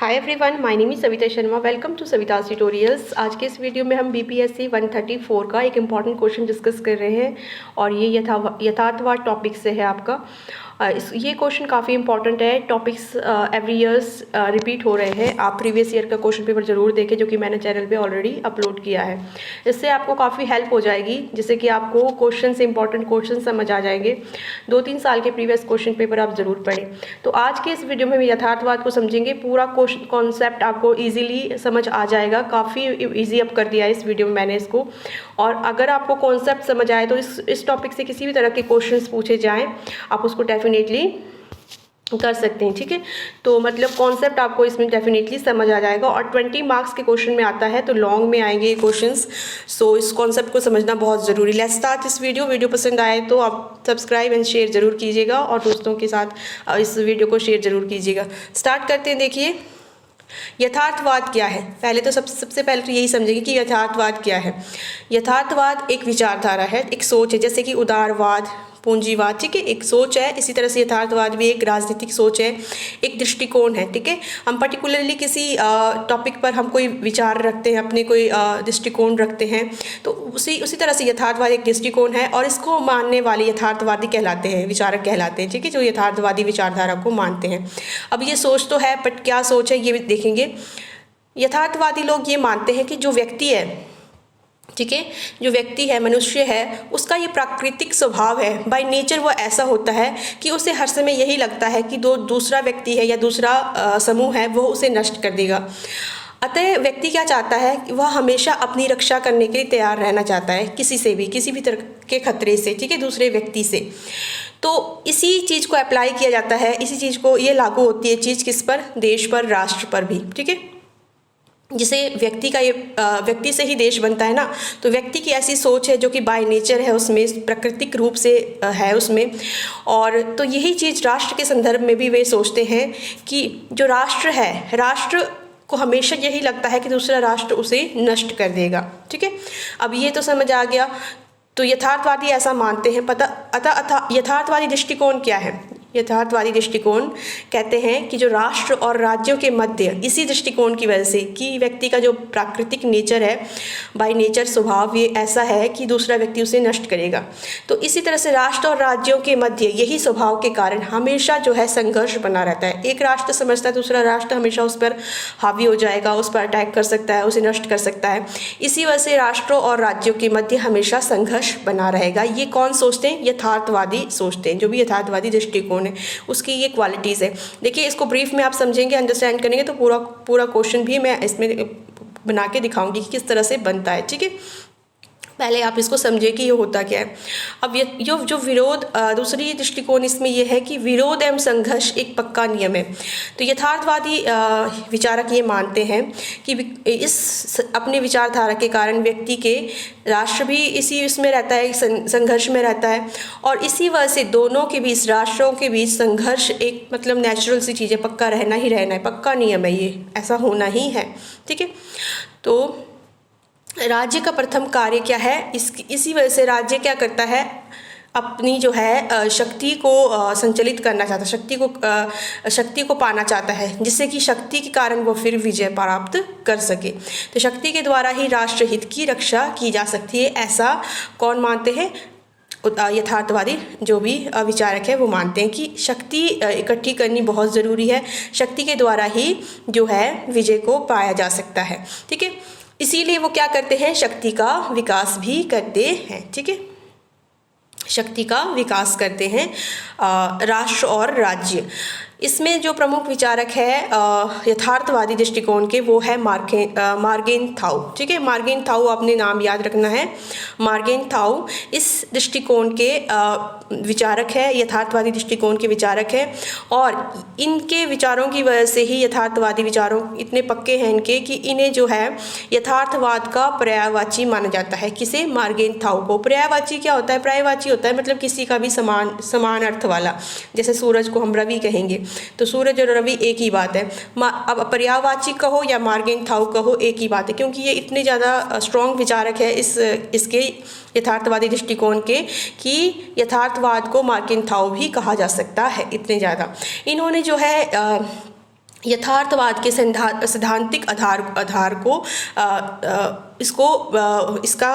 Hi everyone, my name is Savita Sharma. Welcome to Savita's tutorials. आज के इस वीडियो में हम बीपीएससी 134 का एक इम्पॉर्टेंट क्वेश्चन डिस्कस कर रहे हैं और ये यथार्थवाद टॉपिक से है आपका। ये क्वेश्चन काफ़ी इंपॉर्टेंट है। टॉपिक्स एवरी ईयर्स रिपीट हो रहे हैं। आप प्रीवियस ईयर का क्वेश्चन पेपर ज़रूर देखें जो कि मैंने चैनल पे ऑलरेडी अपलोड किया है। इससे आपको काफ़ी हेल्प हो जाएगी, जिससे कि आपको क्वेश्चन से इंपॉर्टेंट क्वेश्चन समझ आ जाएंगे। 2-3 साल के प्रीवियस क्वेश्चन पेपर आप ज़रूर पढ़ें। तो आज के इस वीडियो में हम यथार्थवाद को समझेंगे। पूरा कॉन्सेप्ट आपको ईजिली समझ आ जाएगा। काफ़ी ईजी अप कर दिया है इस वीडियो में मैंने इसको। और अगर आपको कॉन्सेप्ट समझ आए तो इस टॉपिक से किसी भी तरह के क्वेश्चंस पूछे जाएं, आप उसको डेफिनेटली कर सकते हैं। ठीक है, तो मतलब कॉन्सेप्ट आपको इसमें डेफिनेटली समझ आ जाएगा। और 20 मार्क्स के क्वेश्चन में आता है, तो लॉन्ग में आएंगे ये क्वेश्चंस। सो इस कॉन्सेप्ट को समझना बहुत ज़रूरी। लेट्स स्टार्ट दिस वीडियो पसंद आए तो आप सब्सक्राइब एंड शेयर ज़रूर कीजिएगा और दोस्तों के साथ इस वीडियो को शेयर ज़रूर कीजिएगा। स्टार्ट करते हैं। देखिए, यथार्थवाद क्या है। पहले तो सबसे पहले तो यही समझेंगे कि यथार्थवाद क्या है। यथार्थवाद एक विचारधारा है, एक सोच है, जैसे कि उदारवाद, पूंजीवाद। ठीक है, एक सोच है। इसी तरह से यथार्थवाद भी एक राजनीतिक सोच है, एक दृष्टिकोण है। ठीक है, हम पर्टिकुलरली किसी टॉपिक पर हम कोई विचार रखते हैं, अपने कोई दृष्टिकोण रखते हैं, तो उसी तरह से यथार्थवाद एक दृष्टिकोण है और इसको मानने वाले यथार्थवादी कहलाते हैं, विचारक कहलाते हैं। ठीक है, जो यथार्थवादी विचारधारा को मानते हैं। अब ये सोच तो है, बट क्या सोच है ये भी देखेंगे। यथार्थवादी लोग ये मानते हैं कि जो व्यक्ति है, ठीक है, जो व्यक्ति है, मनुष्य है, उसका ये प्राकृतिक स्वभाव है, बाय नेचर वो ऐसा होता है कि उसे हर समय यही लगता है कि दूसरा व्यक्ति है या दूसरा समूह है वो उसे नष्ट कर देगा। अतः व्यक्ति क्या चाहता है कि वह हमेशा अपनी रक्षा करने के लिए तैयार रहना चाहता है, किसी भी तरह के खतरे से। ठीक है, दूसरे व्यक्ति से। तो इसी चीज़ को अप्लाई किया जाता है, इसी चीज़ को ये लागू होती है चीज़ किस पर, देश पर, राष्ट्र पर भी। ठीक है, जिसे व्यक्ति से ही देश बनता है ना, तो व्यक्ति की ऐसी सोच है जो कि बाय नेचर है, उसमें प्राकृतिक रूप से है उसमें। और तो यही चीज़ राष्ट्र के संदर्भ में भी वे सोचते हैं कि जो राष्ट्र है, राष्ट्र को हमेशा यही लगता है कि दूसरा राष्ट्र उसे नष्ट कर देगा। ठीक है, अब ये तो समझ आ गया। तो यथार्थवादी ऐसा मानते हैं। अतः यथार्थवादी दृष्टिकोण क्या है। यथार्थवादी दृष्टिकोण कहते हैं कि जो राष्ट्र और राज्यों के मध्य, इसी दृष्टिकोण की वजह से कि व्यक्ति का जो प्राकृतिक नेचर है, बाय नेचर स्वभाव ये ऐसा है कि दूसरा व्यक्ति उसे नष्ट करेगा, तो इसी तरह से राष्ट्र और राज्यों के मध्य यही स्वभाव के कारण हमेशा जो है संघर्ष बना रहता है। एक राष्ट्र समझता है दूसरा राष्ट्र हमेशा उस पर हावी हो जाएगा, उस पर अटैक कर सकता है, उसे नष्ट कर सकता है। इसी वजह से राष्ट्रों और राज्यों के मध्य हमेशा संघर्ष बना रहेगा। ये कौन सोचते हैं? यथार्थवादी सोचते हैं। जो भी यथार्थवादी दृष्टिकोण उसकी ये क्वालिटीज़ है। देखिए, इसको ब्रीफ में आप समझेंगे, अंडरस्टैंड करेंगे तो पूरा क्वेश्चन भी मैं इसमें बना के दिखाऊंगी कि किस तरह से बनता है। ठीक है, पहले आप इसको समझे कि ये होता क्या है। अब ये जो विरोध, दूसरी दृष्टिकोण इसमें यह है कि विरोध एवं संघर्ष एक पक्का नियम है। तो यथार्थवादी विचारक ये मानते हैं कि इस अपने विचारधारा के कारण व्यक्ति के राष्ट्र भी इसी उसमें रहता है, संघर्ष में रहता है। और इसी वजह से दोनों के बीच, राष्ट्रों के बीच संघर्ष एक मतलब नेचुरल सी चीज़ है, पक्का रहना ही रहना है, पक्का नियम है, ये ऐसा होना ही है। ठीक है, तो राज्य का प्रथम कार्य क्या है, इसी वजह से राज्य क्या करता है, अपनी जो है शक्ति को संचालित करना चाहता है, शक्ति को पाना चाहता है, जिससे कि शक्ति के कारण वो फिर विजय प्राप्त कर सके। तो शक्ति के द्वारा ही राष्ट्रहित की रक्षा की जा सकती है, ऐसा कौन मानते हैं? यथार्थवादी जो भी विचारक है वो मानते हैं कि शक्ति इकट्ठी करनी बहुत ज़रूरी है, शक्ति के द्वारा ही जो है विजय को पाया जा सकता है। ठीक है, इसीलिए वो क्या करते हैं, शक्ति का विकास भी करते हैं। ठीक है, शक्ति का विकास करते हैं राष्ट्र और राज्य। इसमें जो प्रमुख विचारक है यथार्थवादी दृष्टिकोण के, वो है मार्गेनथाउ। ठीक है, मार्गेनथाउ आपने नाम याद रखना है। मार्गेनथाउ इस दृष्टिकोण के विचारक है, यथार्थवादी दृष्टिकोण के विचारक है। और इनके विचारों की वजह से ही यथार्थवादी विचारों इतने पक्के हैं इनके कि इन्हें जो है यथार्थवाद का पर्यायवाची माना जाता है। किसे? मार्गेनथाउ को। पर्यायवाची क्या होता है? पर्यायवाची होता है मतलब किसी का भी समान अर्थ वाला। जैसे सूरज को हम रवि कहेंगे, तो सूरज और रवि एक ही बात है। अब पर्यायवाची कहो या मार्गेनथाउ कहो, एक ही बात है, क्योंकि ये इतने ज़्यादा स्ट्रॉन्ग विचारक है इसके यथार्थवादी दृष्टिकोण के कि यथार्थवाद को मार्गेनथाउ भी कहा जा सकता है, इतने ज़्यादा। इन्होंने जो है यथार्थवाद के सैद्धांतिक आधार को इसका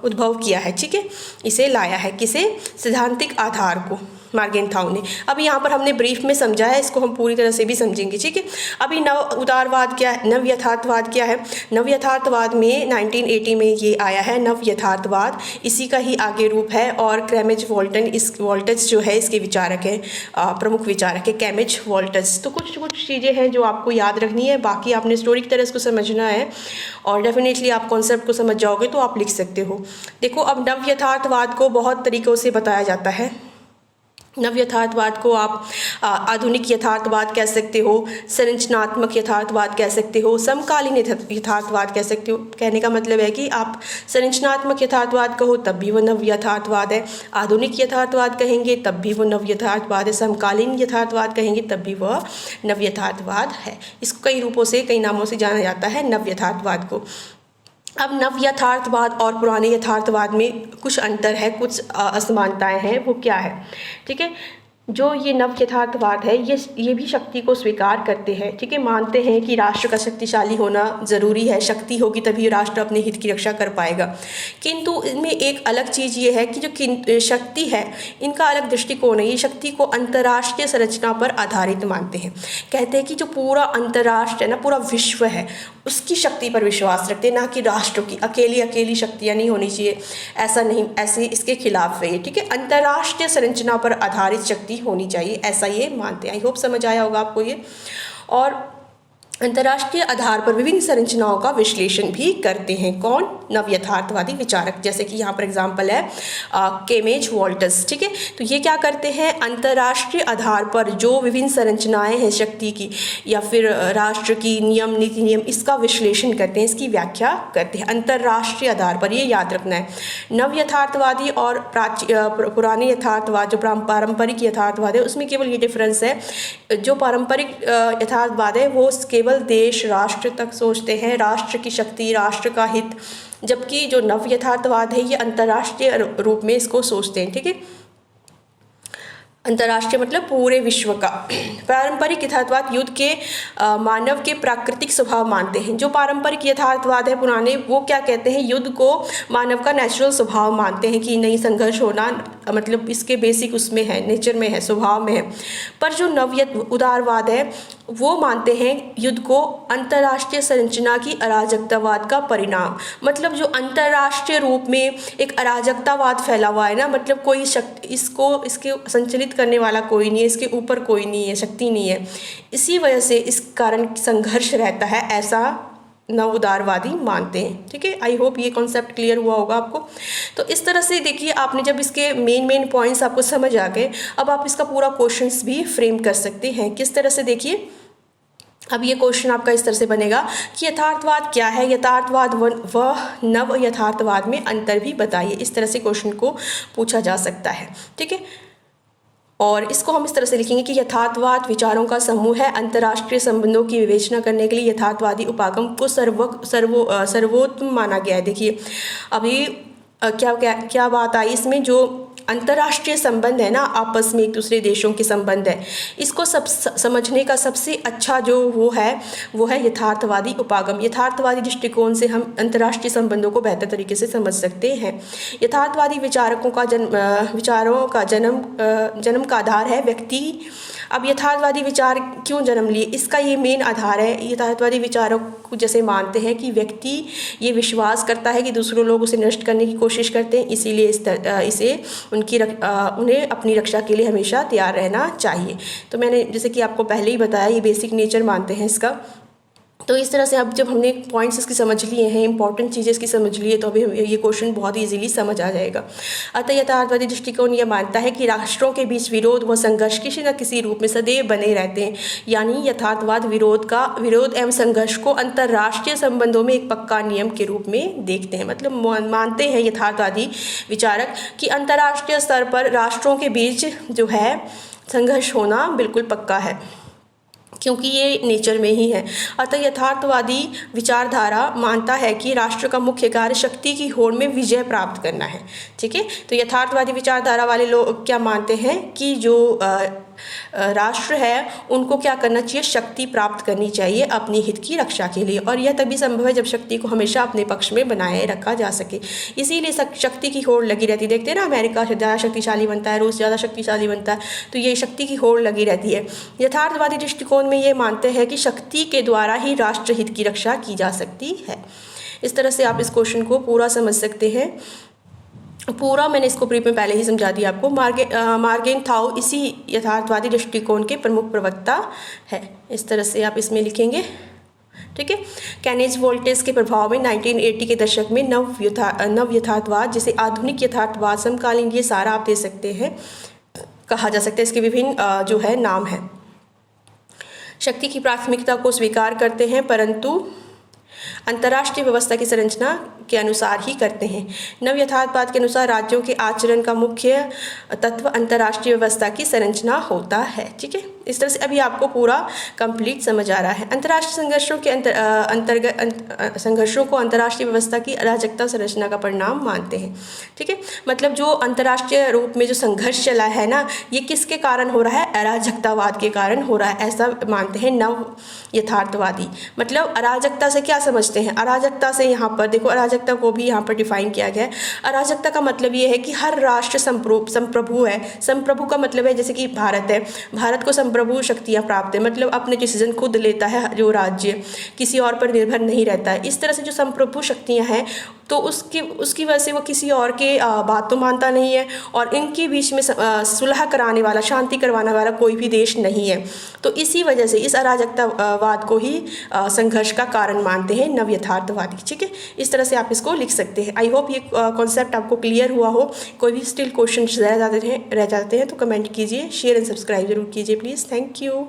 उद्भव किया है, ठीक है, इसे लाया है, किसे, सैद्धांतिक आधार को मॉर्गेनथाउ ने। अब यहाँ पर हमने ब्रीफ में समझा है, इसको हम पूरी तरह से भी समझेंगे, ठीक है। अभी नव उदारवाद क्या है, नव यथार्थवाद क्या है। नव यथार्थवाद में 1980 में ये आया है नव यथार्थवाद, इसी का ही आगे रूप है। और कैमेज वॉल्टन, इस वॉल्टज जो है इसके विचारक है, प्रमुख विचारक है कैमेज वॉल्टज। तो कुछ चीज़ें हैं जो आपको याद रखनी है, बाकी आपने स्टोरी की तरह इसको समझना है और डेफिनेटली आप कॉन्सेप्ट को समझ जाओगे तो आप लिख सकते हो। देखो, अब नव यथार्थवाद को बहुत तरीक़ों से बताया जाता है। नव यथार्थवाद को आप आधुनिक यथार्थवाद कह सकते हो, संरचनात्मक यथार्थवाद कह सकते हो, समकालीन यथार्थवाद कह सकते हो। कहने का मतलब है कि आप संरचनात्मक यथार्थवाद कहो तब भी वो नव यथार्थवाद है, आधुनिक यथार्थवाद कहेंगे तब भी वो नव यथार्थवाद है, समकालीन यथार्थवाद कहेंगे तब भी वह नव यथार्थवाद है। इसको कई रूपों से, कई नामों से जाना जाता है नव यथार्थवाद को। अब नव यथार्थवाद और पुराने यथार्थवाद में कुछ अंतर है, कुछ असमानताएं हैं, वो क्या है, ठीक है। जो ये नव यथार्थवाद है ये भी शक्ति को स्वीकार करते हैं, ठीक है, मानते हैं कि राष्ट्र का शक्तिशाली होना ज़रूरी है, शक्ति होगी तभी राष्ट्र अपने हित की रक्षा कर पाएगा। किंतु इनमें एक अलग चीज़ ये है कि जो शक्ति है इनका अलग दृष्टिकोण है, ये शक्ति को अंतर्राष्ट्रीय संरचना पर आधारित मानते हैं। कहते हैं कि जो पूरा अंतर्राष्ट्र है ना, पूरा विश्व है, उसकी शक्ति पर विश्वास रखते हैं, ना कि राष्ट्र की अकेली शक्तियाँ नहीं होनी चाहिए, ऐसा नहीं, ऐसे इसके खिलाफ है ये, ठीक है। अंतर्राष्ट्रीय संरचना पर आधारित शक्ति होनी चाहिए, ऐसा ये मानते हैं। आई होप समझ आया होगा आपको ये। और अंतर्राष्ट्रीय आधार पर विभिन्न संरचनाओं का विश्लेषण भी करते हैं। कौन? नव यथार्थवादी विचारक। जैसे कि यहाँ पर एग्जाम्पल है कैमेज वॉल्टस, ठीक है। तो ये क्या करते हैं, अंतर्राष्ट्रीय आधार पर जो विभिन्न संरचनाएं हैं शक्ति की या फिर राष्ट्र की नियम, नीति नियम, इसका विश्लेषण करते हैं, इसकी व्याख्या करते हैं अंतर्राष्ट्रीय आधार पर। ये याद रखना है। नव यथार्थवादी और पुराने यथार्थवाद, जो पारंपरिक यथार्थवाद है, उसमें केवल ये डिफरेंस है, जो पारंपरिक यथार्थवाद है वो केवल देश राष्ट्र तक सोचते हैं, राष्ट्र की शक्ति, राष्ट्र का हित, जबकि जो नव यथार्थवाद है ये अंतर्राष्ट्रीय रूप में इसको सोचते हैं, ठीक है। अंतर्राष्ट्रीय मतलब पूरे विश्व का। पारंपरिक यथार्थवाद युद्ध के मानव के प्राकृतिक स्वभाव मानते हैं। जो पारंपरिक यथार्थवाद है पुराने, वो क्या कहते हैं, युद्ध को मानव का नेचुरल स्वभाव मानते हैं कि नहीं, संघर्ष होना मतलब इसके बेसिक उसमें है, नेचर में है, स्वभाव में है। पर जो उदारवाद है वो मानते हैं युद्ध को अंतर्राष्ट्रीय संरचना की अराजकतावाद का परिणाम। मतलब जो अंतर्राष्ट्रीय रूप में एक अराजकतावाद फैला हुआ है ना, मतलब कोई शक्ति इसके संचालित करने वाला कोई नहीं है, इसके ऊपर कोई नहीं है, शक्ति नहीं है, इसी वजह से इस कारण संघर्ष रहता है, ऐसा नव उदारवादी मानते हैं, ठीक है। आई होप ये कॉन्सेप्ट क्लियर हुआ होगा आपको। तो इस तरह से देखिए, आपने जब इसके मेन पॉइंट्स आपको समझ आ गए, अब आप इसका पूरा क्वेश्चंस भी फ्रेम कर सकते हैं। किस तरह से, देखिए अब ये क्वेश्चन आपका इस तरह से बनेगा कि यथार्थवाद क्या है, यथार्थवाद व नव यथार्थवाद में अंतर भी बताइए। इस तरह से क्वेश्चन को पूछा जा सकता है, ठीक है। और इसको हम इस तरह से लिखेंगे कि यथार्थवाद विचारों का समूह है, अंतर्राष्ट्रीय संबंधों की विवेचना करने के लिए यथार्थवादी उपागम को सर्वोत्तम माना गया है। देखिए अभी क्या बात आई इसमें, जो अंतर्राष्ट्रीय संबंध है ना, आपस में एक दूसरे देशों के संबंध है, इसको समझने का सबसे अच्छा जो वो है यथार्थवादी उपागम। यथार्थवादी दृष्टिकोण से हम अंतर्राष्ट्रीय संबंधों को बेहतर तरीके से समझ सकते हैं। यथार्थवादी विचारों का जन्म का आधार है व्यक्ति। अब यथार्थवादी विचार क्यों जन्म लिए, इसका ये मेन आधार है। यथार्थवादी विचारों को जैसे मानते हैं कि व्यक्ति ये विश्वास करता है कि दूसरों लोग उसे नष्ट करने की कोशिश करते हैं, इसीलिए उन्हें अपनी रक्षा के लिए हमेशा तैयार रहना चाहिए। तो मैंने जैसे कि आपको पहले ही बताया, ये बेसिक नेचर मानते हैं इसका। तो इस तरह से अब जब हमने पॉइंट्स इसकी समझ लिए हैं, इंपॉर्टेंट चीज़ें इसकी समझ लिए, तो अभी ये क्वेश्चन बहुत इजीली समझ आ जाएगा। अतः यथार्थवादी दृष्टिकोण ये मानता है कि राष्ट्रों के बीच विरोध व संघर्ष किसी न किसी रूप में सदैव बने रहते हैं। यानी यथार्थवाद विरोध एवं संघर्ष को अंतर्राष्ट्रीय संबंधों में एक पक्का नियम के रूप में देखते हैं। मतलब मानते हैं यथार्थवादी विचारक कि अंतर्राष्ट्रीय स्तर पर राष्ट्रों के बीच जो है संघर्ष होना बिल्कुल पक्का है, क्योंकि ये नेचर में ही है। अतः यथार्थवादी विचारधारा मानता है कि राष्ट्र का मुख्य कार्य शक्ति की होड़ में विजय प्राप्त करना है, ठीक है। तो यथार्थवादी विचारधारा वाले लोग क्या मानते हैं कि जो राष्ट्र है उनको क्या करना चाहिए, शक्ति प्राप्त करनी चाहिए अपने हित की रक्षा के लिए, और यह तभी संभव है जब शक्ति को हमेशा अपने पक्ष में बनाए रखा जा सके। इसीलिए शक्ति की होड़ लगी रहती है। देखते हैं ना, अमेरिका ज़्यादा शक्तिशाली बनता है, रूस ज़्यादा शक्तिशाली बनता है, तो ये शक्ति की होड़ लगी रहती है। यथार्थवादी दृष्टिकोण में ये मानते हैं कि शक्ति के द्वारा ही राष्ट्र हित की रक्षा की जा सकती है। इस तरह से आप इस क्वेश्चन को पूरा समझ सकते हैं। पूरा मैंने इसको ब्रीफ में पहले ही समझा दिया आपको। मार्गेन थाओ इसी यथार्थवादी दृष्टिकोण के प्रमुख प्रवक्ता है। इस तरह से आप इसमें लिखेंगे, ठीक है। केनेज वोल्टेज के प्रभाव में 1980 के दशक में नव यथार्थवाद, जैसे आधुनिक यथार्थवाद, समकालीन, ये सारा आप दे सकते हैं, कहा जा सकता है। इसके विभिन्न जो है नाम है। शक्ति की प्राथमिकता को स्वीकार करते हैं, परंतु अंतर्राष्ट्रीय व्यवस्था की संरचना के अनुसार ही करते हैं। नव यथार्थवाद के अनुसार राज्यों के आचरण का मुख्य तत्व अंतर्राष्ट्रीय व्यवस्था की संरचना होता है, ठीक है। इस तरह से अभी आपको पूरा कंप्लीट समझ आ रहा है। अंतर्राष्ट्रीय संघर्षों को अंतर्राष्ट्रीय व्यवस्था की अराजकता संरचना का परिणाम मानते हैं, ठीक है। मतलब जो अंतर्राष्ट्रीय रूप में जो संघर्ष चला है ना, ये किसके कारण हो रहा है, अराजकतावाद के कारण हो रहा है, ऐसा मानते हैं नव यथार्थवादी। मतलब अराजकता से क्या समझते हैं, अराजकता से यहाँ पर देखो, अराजकता को भी यहाँ पर डिफाइन किया गया है। अराजकता का मतलब ये है कि हर राष्ट्र संप्रभु है। संप्रभु का मतलब है जैसे कि भारत है, भारत को संप्रभु शक्तियाँ प्राप्त है, मतलब अपने डिसीजन खुद लेता है जो राज्य, किसी और पर निर्भर नहीं रहता है। इस तरह से जो संप्रभु शक्तियाँ हैं, तो उसकी वजह से वो किसी और के बात तो मानता नहीं है, और इनके बीच में सुलह कराने वाला, शांति करवाने वाला कोई भी देश नहीं है। तो इसी वजह से इस अराजकतावाद को ही संघर्ष का कारण मानते हैं नव यथार्थवादी, ठीक है। इस तरह से आप इसको लिख सकते हैं। आई होप ये कॉन्सेप्ट आपको क्लियर हुआ हो। कोई भी स्टिल क्वेश्चन रह जाते हैं तो कमेंट कीजिए, शेयर एंड सब्सक्राइब जरूर कीजिए प्लीज़। Thank you.